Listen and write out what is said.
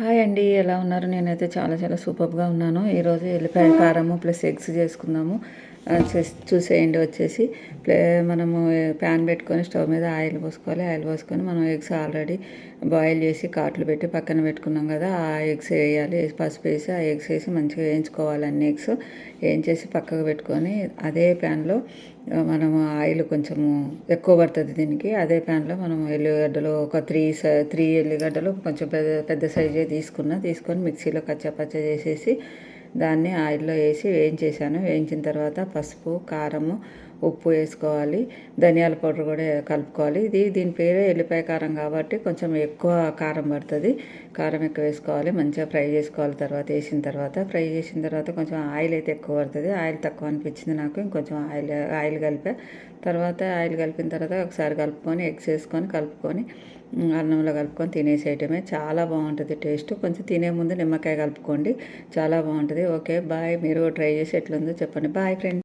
Hi అండి. ఎలా ఉన్నారు? నేనైతే చాలా చాలా సూపర్‌గా ఉన్నాను. ఈరోజు ఎల్లిపాయ కారము ప్లస్ ఎగ్స్ చేసుకుందాము. చూసేయండి వచ్చేసి మనము ప్యాన్ పెట్టుకొని స్టవ్ మీద ఆయిల్ పోసుకోవాలి. ఆయిల్ పోసుకొని మనం ఎగ్స్ ఆల్రెడీ బాయిల్ చేసి కాట్లు పెట్టి పక్కన పెట్టుకున్నాం కదా, ఆ ఎగ్స్ వేయాలి. పసుపు వేసి ఆ ఎగ్స్ వేసి మంచిగా వేయించుకోవాలి. అన్ని ఎగ్స్ వేయించేసి పక్కకు పెట్టుకొని అదే ప్యాన్లో మనము ఆయిల్ కొంచెము ఎక్కువ పడుతుంది దీనికి. అదే ప్యాన్లో మనం ఎల్లిగడ్డలు ఒక త్రీ ఎల్లిగడ్డలు కొంచెం పెద్ద పెద్ద సైజే తీసుకొని మిక్సీలో కచ్చాపచ్చ చేసేసి దాన్ని ఆయిల్లో వేసి వేయించేసాను. వేయించిన తర్వాత పసుపు, కారము, ఉప్పు వేసుకోవాలి. ధనియాల పౌడర్ కూడా కలుపుకోవాలి. దీని పేరే ఎల్లిపాయ కారం కాబట్టి కొంచెం ఎక్కువ కారం పడుతుంది. కారం ఎక్కువ వేసుకోవాలి. మంచిగా ఫ్రై చేసుకోవాలి. ఫ్రై చేసిన తర్వాత కొంచెం ఆయిల్ అయితే ఎక్కువ పడుతుంది. ఆయిల్ తక్కువ అనిపించింది నాకు. ఇంకొంచెం ఆయిల్ కలిపా. ఆయిల్ కలిపిన తర్వాత ఒకసారి కలుపుకొని ఎగ్స్ వేసుకొని కలుపుకొని అన్నంలో కలుపుకొని తినేసేయటమే. చాలా బాగుంటుంది టేస్ట్. కొంచెం తినే ముందు నిమ్మకాయ కలుపుకోండి. చాలా బాగుంటుంది. Okay bye. మీరు ట్రై చేసి ఎట్లుందో చెప్పండి. Bye friends.